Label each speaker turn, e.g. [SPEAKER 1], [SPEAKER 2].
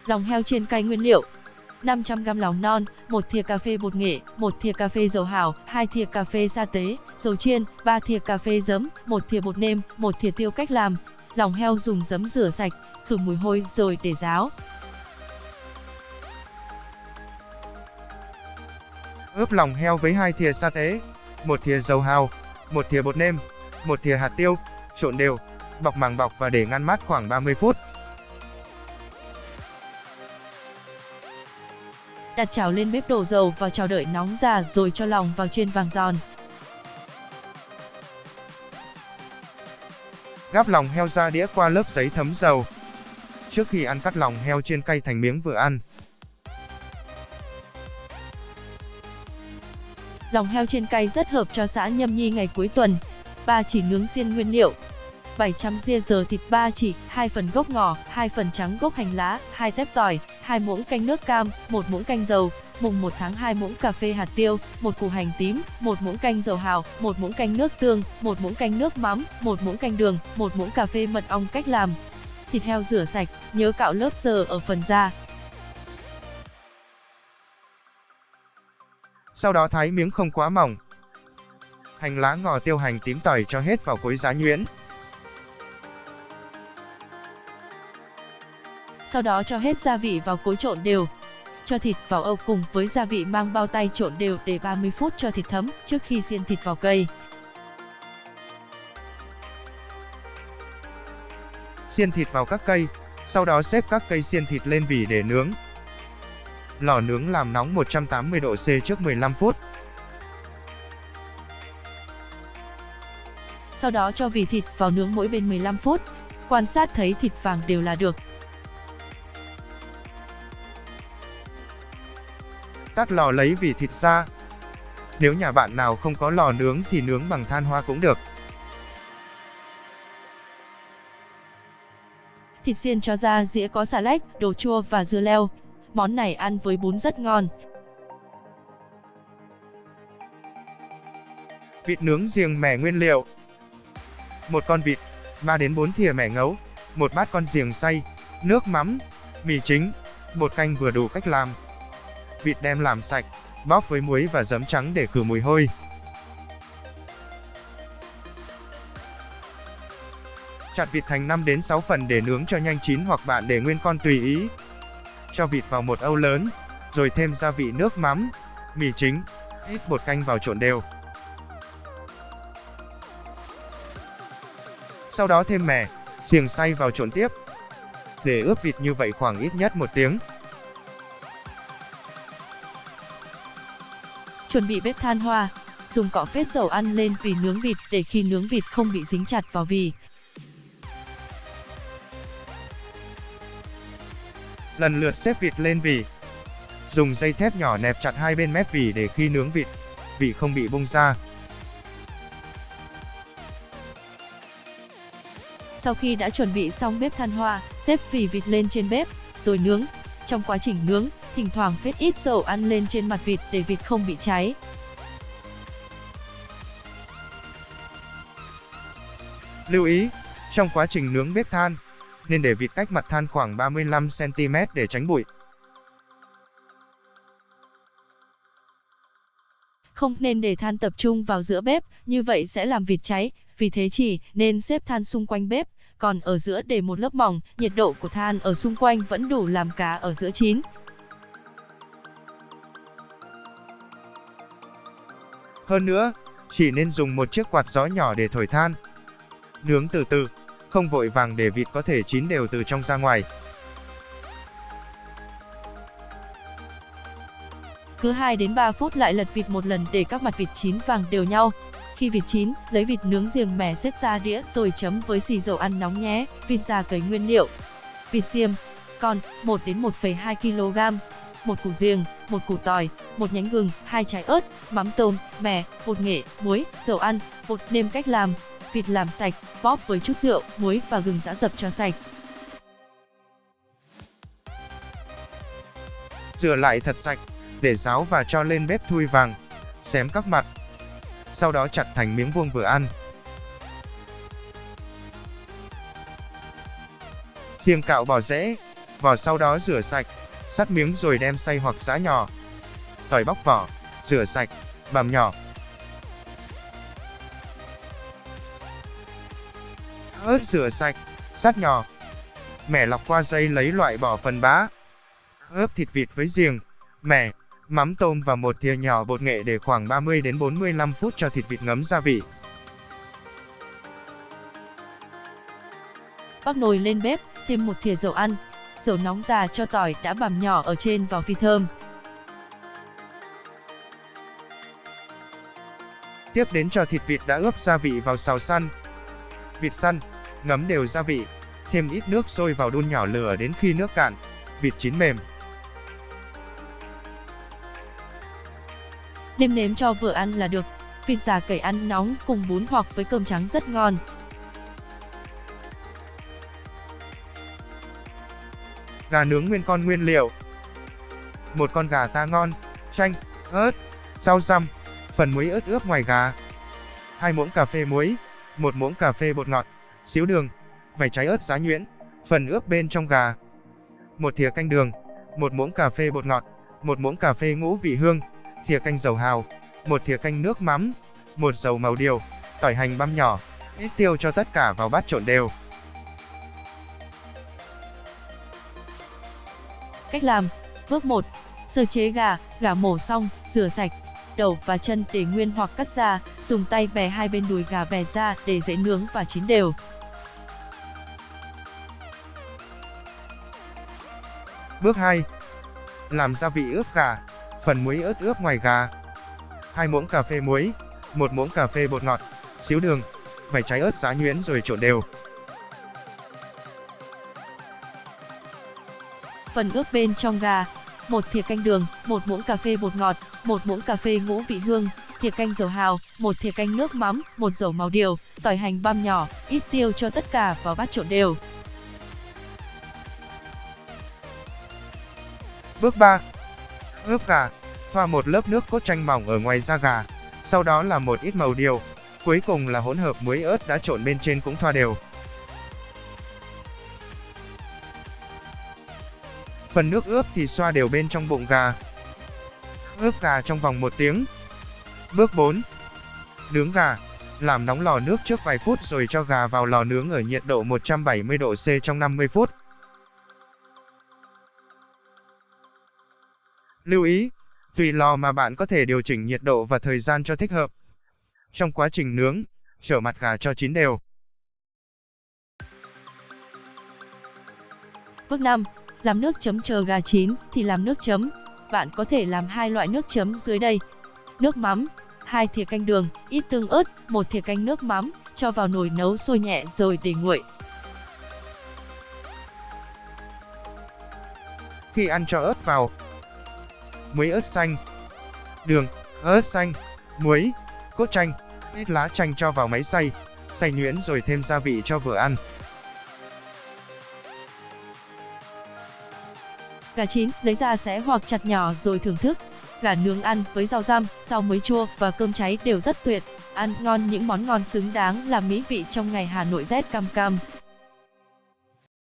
[SPEAKER 1] Lòng heo chiên cay nguyên liệu: 500g lòng non, 1 thìa cà phê bột nghệ, 1 thìa cà phê dầu hào, 2 thìa cà phê sa tế, dầu chiên, 3 thìa cà phê giấm, 1 thìa bột nêm, 1 thìa tiêu. Cách làm: lòng heo dùng giấm rửa sạch, khử mùi hôi rồi để ráo.
[SPEAKER 2] Ướp lòng heo với 2 thìa sa tế, 1 thìa dầu hào, 1 thìa bột nêm, 1 thìa hạt tiêu, trộn đều, bọc màng bọc và để ngăn mát khoảng 30 phút.
[SPEAKER 1] Đặt chảo lên bếp, đổ dầu vào chảo đợi nóng ra rồi cho lòng vào chiên vàng giòn.
[SPEAKER 2] Gắp lòng heo ra đĩa qua lớp giấy thấm dầu. Trước khi ăn, cắt lòng heo chiên cay thành miếng vừa ăn.
[SPEAKER 1] Lòng heo chiên cay rất hợp cho xã nhâm nhi ngày cuối tuần. 3 chỉ nướng xiên nguyên liệu: 700 ria dờ thịt 3 chỉ, 2 phần gốc ngò, 2 phần trắng gốc hành lá, 2 tép tỏi, 2 muỗng canh nước cam, 1 muỗng canh dầu, mùng 1 tháng 2 muỗng cà phê hạt tiêu, 1 củ hành tím, 1 muỗng canh dầu hào, 1 muỗng canh nước tương, 1 muỗng canh nước mắm, 1 muỗng canh đường, 1 muỗng cà phê mật ong. Cách làm: thịt heo rửa sạch, nhớ cạo lớp dờ ở phần da.
[SPEAKER 2] Sau đó thái miếng không quá mỏng. Hành lá, ngò, tiêu, hành tím, tỏi cho hết vào cối giá nhuyễn.
[SPEAKER 1] Sau đó cho hết gia vị vào cối trộn đều. Cho thịt vào âu cùng với gia vị, mang bao tay trộn đều để 30 phút cho thịt thấm trước khi xiên thịt vào cây.
[SPEAKER 2] Xiên thịt vào các cây, sau đó xếp các cây xiên thịt lên vỉ để nướng. Lò nướng làm nóng 180 độ C trước 15 phút.
[SPEAKER 1] Sau đó cho vỉ thịt vào nướng mỗi bên 15 phút. Quan sát thấy thịt vàng đều là được.
[SPEAKER 2] Tắt lò, lấy vỉ thịt ra. Nếu nhà bạn nào không có lò nướng thì nướng bằng than hoa cũng được.
[SPEAKER 1] Thịt xiên cho ra dĩa có xà lách, đồ chua và dưa leo. Món này ăn với bún rất ngon.
[SPEAKER 2] Vịt nướng riềng mẻ nguyên liệu: 1 con vịt, 3 đến 4 thìa mẻ ngấu, 1 bát con riềng xay, nước mắm, mì chính, bột canh vừa đủ. Cách làm: vịt đem làm sạch, bóp với muối và giấm trắng để khử mùi hôi. Chặt vịt thành 5 đến 6 phần để nướng cho nhanh chín, hoặc bạn để nguyên con tùy ý. Cho vịt vào một âu lớn, rồi thêm gia vị, nước mắm, mì chính, ít bột canh vào trộn đều. Sau đó thêm mẻ, riềng xay vào trộn tiếp. Để ướp vịt như vậy khoảng ít nhất 1 tiếng.
[SPEAKER 1] Chuẩn bị bếp than hoa. Dùng cọ phết dầu ăn lên vỉ nướng vịt để khi nướng vịt không bị dính chặt vào vỉ.
[SPEAKER 2] Lần lượt xếp vịt lên vỉ. Dùng dây thép nhỏ nẹp chặt hai bên mép vỉ để khi nướng vỉ không bị bung ra.
[SPEAKER 1] Sau khi đã chuẩn bị xong bếp than hoa, xếp vỉ vịt lên trên bếp, rồi nướng. Trong quá trình nướng, thỉnh thoảng phết ít dầu ăn lên trên mặt vịt để vịt không bị cháy.
[SPEAKER 2] Lưu ý, trong quá trình nướng bếp than, nên để vịt cách mặt than khoảng 35 cm để tránh bụi.
[SPEAKER 1] Không nên để than tập trung vào giữa bếp, như vậy sẽ làm vịt cháy, vì thế chỉ nên xếp than xung quanh bếp, còn ở giữa để một lớp mỏng, nhiệt độ của than ở xung quanh vẫn đủ làm cá ở giữa chín.
[SPEAKER 2] Hơn nữa, chỉ nên dùng một chiếc quạt gió nhỏ để thổi than. Nướng từ từ, không vội vàng để vịt có thể chín đều từ trong ra ngoài.
[SPEAKER 1] Cứ 2 đến 3 phút lại lật vịt một lần để các mặt vịt chín vàng đều nhau. Khi vịt chín, lấy vịt nướng riềng mẻ xếp ra đĩa rồi chấm với xì dầu ăn nóng nhé. Vịt già cấy nguyên liệu: vịt xiêm con 1 đến 1,2 kg, 1 củ riềng, 1 củ tỏi, 1 nhánh gừng, 2 trái ớt, mắm tôm, mè, bột nghệ, muối, dầu ăn, bột nêm. Cách làm: vịt làm sạch, bóp với chút rượu, muối và gừng giã dập cho sạch.
[SPEAKER 2] Rửa lại thật sạch, để ráo và cho lên bếp thui vàng. Xém các mặt. Sau đó chặt thành miếng vuông vừa ăn. Riêng cạo bỏ rễ. vỏ sau đó rửa sạch, sắt miếng rồi đem xay hoặc giã nhỏ. Tỏi bóc vỏ, rửa sạch, bằm nhỏ. Ớt rửa sạch, sắt nhỏ. Mẻ lọc qua dây lấy loại bỏ phần bã. Ướp thịt vịt với riềng, mẻ, mắm tôm và một thìa nhỏ bột nghệ để khoảng 30 đến 45 phút cho thịt vịt ngấm gia vị.
[SPEAKER 1] Bắc nồi lên bếp, thêm một thìa dầu ăn. Dầu nóng già cho tỏi đã bằm nhỏ ở trên vào phi thơm.
[SPEAKER 2] Tiếp đến cho thịt vịt đã ướp gia vị vào xào săn. Vịt săn, ngấm đều gia vị, thêm ít nước sôi vào đun nhỏ lửa đến khi nước cạn, vịt chín mềm.
[SPEAKER 1] Nêm nếm cho vừa ăn là được. Vịt già cẩy ăn nóng cùng bún hoặc với cơm trắng rất ngon.
[SPEAKER 2] Gà nướng nguyên con nguyên liệu. Một con gà ta ngon, chanh, ớt, rau răm, phần muối ớt ướp ngoài gà. 2 muỗng cà phê muối, 1 muỗng cà phê bột ngọt, xíu đường, vài trái ớt giá nhuyễn, phần ướp bên trong gà. 1 thìa canh đường, 1 muỗng cà phê bột ngọt, 1 muỗng cà phê ngũ vị hương, thìa canh dầu hào, 1 thìa canh nước mắm, 1 dầu màu điều, tỏi hành băm nhỏ, ít tiêu cho tất cả vào bát trộn đều.
[SPEAKER 1] Cách làm. Bước 1. Sơ chế gà, gà mổ xong, rửa sạch. Đầu và chân để nguyên hoặc cắt ra, dùng tay bè hai bên đùi gà bè ra để dễ nướng và chín đều.
[SPEAKER 2] Bước 2. Làm gia vị ướp gà, phần muối ớt ướp ngoài gà. 2 muỗng cà phê muối, 1 muỗng cà phê bột ngọt, xíu đường, vài trái ớt giá nhuyễn rồi trộn đều.
[SPEAKER 1] Phần ướp bên trong gà. 1 thìa canh đường, 1 muỗng cà phê bột ngọt, 1 muỗng cà phê ngũ vị hương, thìa canh dầu hào, 1 thìa canh nước mắm, 1 dầu màu điều, tỏi hành băm nhỏ, ít tiêu cho tất cả vào bát trộn đều.
[SPEAKER 2] Bước 3. Ướp gà, thoa một lớp nước cốt chanh mỏng ở ngoài da gà, sau đó là một ít màu điều, cuối cùng là hỗn hợp muối ớt đã trộn bên trên cũng thoa đều. Phần nước ướp thì xoa đều bên trong bụng gà. Ướp gà trong vòng 1 tiếng. Bước 4. Nướng gà. Làm nóng lò nước trước vài phút rồi cho gà vào lò nướng ở nhiệt độ 170 độ C trong 50 phút. Lưu ý, tùy lò mà bạn có thể điều chỉnh nhiệt độ và thời gian cho thích hợp. Trong quá trình nướng, trở mặt gà cho chín đều.
[SPEAKER 1] Bước 5. Làm nước chấm chờ gà chín thì làm nước chấm. Bạn có thể làm hai loại nước chấm dưới đây. Nước mắm, 2 thìa canh đường, ít tương ớt, 1 thìa canh nước mắm, cho vào nồi nấu sôi nhẹ rồi để nguội.
[SPEAKER 2] Khi ăn cho ớt vào. Muối ớt xanh, đường, ớt xanh, muối, cốt chanh, ít lá chanh cho vào máy xay, xay nhuyễn rồi thêm gia vị cho vừa ăn.
[SPEAKER 1] Gà chín, lấy ra xé hoặc chặt nhỏ rồi thưởng thức. Gà nướng ăn với rau răm, rau muối chua và cơm cháy đều rất tuyệt. Ăn ngon những món ngon xứng đáng là mỹ vị trong ngày Hà Nội rét căm căm.